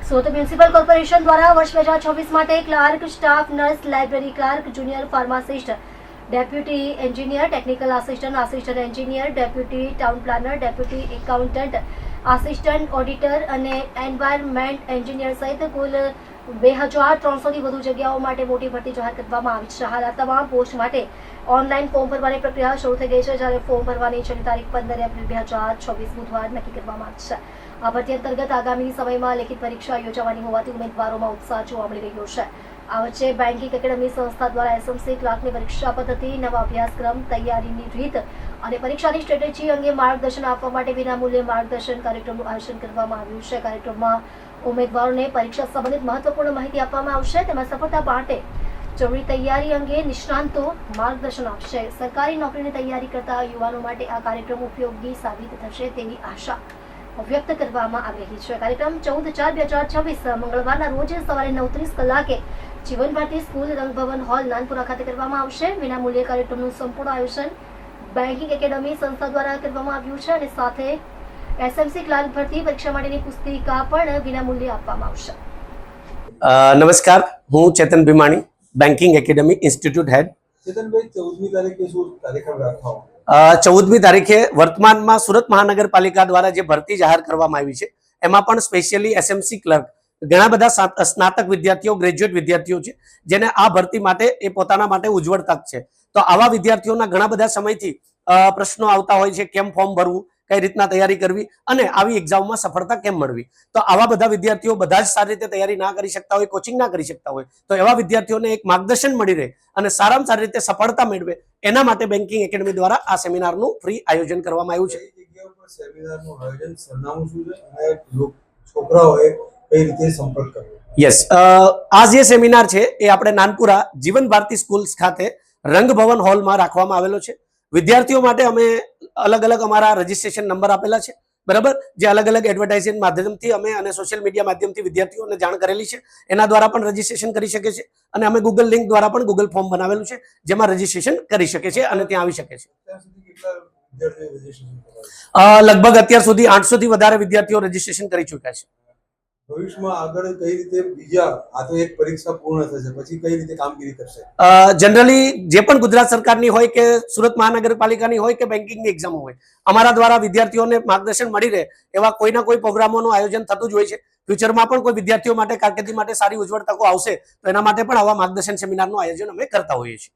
Surat municipal corporation દ્વારા વર્ષ 2026 માટે clerk, staff nurse, library clerk, junior pharmacist, deputy engineer, technical assistant, assistant engineer, deputy town planar, deputy accountant, assistant auditor અને environment engineer સહિત કુલ 2300થી વધુ જગ્યાઓ માટે મોટી ભરતી જાહેર કરવામાં આવી છે. હાલ આ તમામ પોસ્ટ માટે ઓનલાઈન ફોર્મ ભરવાની પ્રક્રિયા શરૂ થઈ ગઈ છે, જ્યારે ફોર્મ ભરવાની છેલ્લી તારીખ 15 એપ્રિલ 2026 બુધવાર નક્કી કરવામાં આવી છે. આ ભરતી અંતર્ગત આગામી સમયમાં લેખિત પરીક્ષા યોજાવાની હોવાથી ઉમેદવારોમાં ઉત્સાહ જોવા મળી રહ્યો છે. આ વચ્ચે બેન્કિંગ એકેડમી સંસ્થા દ્વારા એસએમસી ક્લાર્કની પરીક્ષા પદ્ધતિ, નવા અભ્યાસક્રમ, તૈયારીની રીત અને પરીક્ષાની સ્ટ્રેટેજી અંગે માર્ગદર્શન આપવા માટે વિનામૂલ્યે માર્ગદર્શન કાર્યક્રમનું આયોજન કરવામાં આવ્યું છે. કાર્યક્રમમાં ઉમેદવારોને પરીક્ષા સંબંધિત મહત્વપૂર્ણ માહિતી આપવામાં આવશે. તેમાં સફળતા માટે જરૂરી તૈયારી અંગે નિષ્ણાંતો માર્ગદર્શન આપશે. સરકારી નોકરીની તૈયારી કરતા યુવાનો માટે આ કાર્યક્રમ ઉપયોગી સાબિત થશે તેવી આશા વ્યક્ત કરવામાં આવી રહી છે. કાર્યક્રમ 14/4/2026 મંગળવારના રોજ સવારે 9:30 કલાકે જીવન ભારતી સ્કૂલ રંગભવન હોલ નાનપુરા ખાતે કરવામાં આવશે. વિનામૂલ્યે કાર્યક્રમનું સંપૂર્ણ આયોજન બેન્કિંગ એકેડમી સંસ્થા દ્વારા કરવામાં આવ્યું છે અને સાથે એસએમસી ક્લાર્ક ભરતી પરીક્ષા માટેની પુસ્તિકા પણ વિનામૂલ્યે આપવામાં આવશે. નમસ્કાર, હું ચેતન ભીમાણી, બેન્કિંગ એકેડમી ઇન્સ્ટિટ્યૂટ હેડ. ચેતનભાઈ, 14મી તારીખે શું કાર્યક્રમ રાખવામાં? 14મી તારીખે વર્તમાનમાં સુરત મહાનગરપાલિકા દ્વારા જે ભરતી જાહેર કરવામાં આવી છે એમાં પણ સ્પેશિયલી એસએમસી ક્લર્ક ઘણા બધા સ્નાતક વિદ્યાર્થીઓ, ગ્રેજ્યુએટ વિદ્યાર્થીઓ છે જેને આ ભરતી માટે એ પોતાના માટે ઉજ્જવળ તક છે. તો આવા વિદ્યાર્થીઓના ઘણા બધા સમયથી પ્રશ્નો આવતા હોય છે, કેમ ફોર્મ ભરવું, કઈ રીતના તૈયારી કરવી અને આવી એક્ઝામમાં સફળતા કેમ મળવી. તો આવા બધા વિદ્યાર્થીઓ બધા જ સારી રીતે તૈયારી ના કરી શકતા હોય, કોચિંગ ના કરી શકતા હોય, તો એવા વિદ્યાર્થીઓને એક માર્ગદર્શન મળી રહે અને સારામાં સારી રીતે સફળતા મેળવે એના માટે બેન્કિંગ એકેડમી દ્વારા આ સેમિનારનું ફ્રી આયોજન કરવામાં આવ્યું છે. કઈ જગ્યા ઉપર સેમિનારનું આયોજન, સરનામું શું છે અને છોકરાઓએ કઈ રીતે સંપર્ક કરવો? યસ, આ જે સેમિનાર છે એ આપણે નાનપુરા જીવન ભારતી સ્કૂલ્સ ખાતે રંગભવન હોલમાં રાખવામાં આવેલો છે. વિદ્યાર્થીઓ માટે અમે અલગ અલગ અમારા રજીસ્ટ્રેશન નંબર આપેલા છે, બરાબર, જે અલગ અલગ એડવર્ટાઇઝિંગ માધ્યમથી અમે અને સોશિયલ મીડિયા માધ્યમથી વિદ્યાર્થીઓને જાણ કરેલી છે. એના દ્વારા પણ રજીસ્ટ્રેશન કરી શકે છે અને અમે ગૂગલ લિંક દ્વારા પણ ગૂગલ ફોર્મ બનાવેલું છે જેમાં રજીસ્ટ્રેશન કરી શકે છે અને ત્યાં આવી શકે છે. અત્યાર સુધી કેટલા વિદ્યાર્થીઓ રજીસ્ટ્રેશન કરાવ્યું? લગભગ અત્યાર સુધી 800 થી વધારે વિદ્યાર્થીઓ રજીસ્ટ્રેશન કરી ચૂક્યા છે. ભવિષ્યમાં આગળ કઈ રીતે બીજા, આ તો એક પરીક્ષા પૂર્ણ થશે પછી કઈ રીતે કામગીરી કરશે? જનરલી જે પણ ગુજરાત સરકારની હોય કે સુરત મહાનગરપાલિકાની હોય કે બેન્કિંગની એક્ઝામ હોય, અમારા દ્વારા વિદ્યાર્થીઓને માર્ગદર્શન મળી રહે એવા કોઈના કોઈ પ્રોગ્રામોનું આયોજન થતું જ હોય છે. ફ્યુચરમાં પણ કોઈ વિદ્યાર્થીઓ માટે કારકિર્દી માટે સારી ઉજ્જવળ તકો આવશે તો એના માટે પણ આવા માર્ગદર્શન સેમિનારનું આયોજન અમે કરતા હોઈએ છીએ.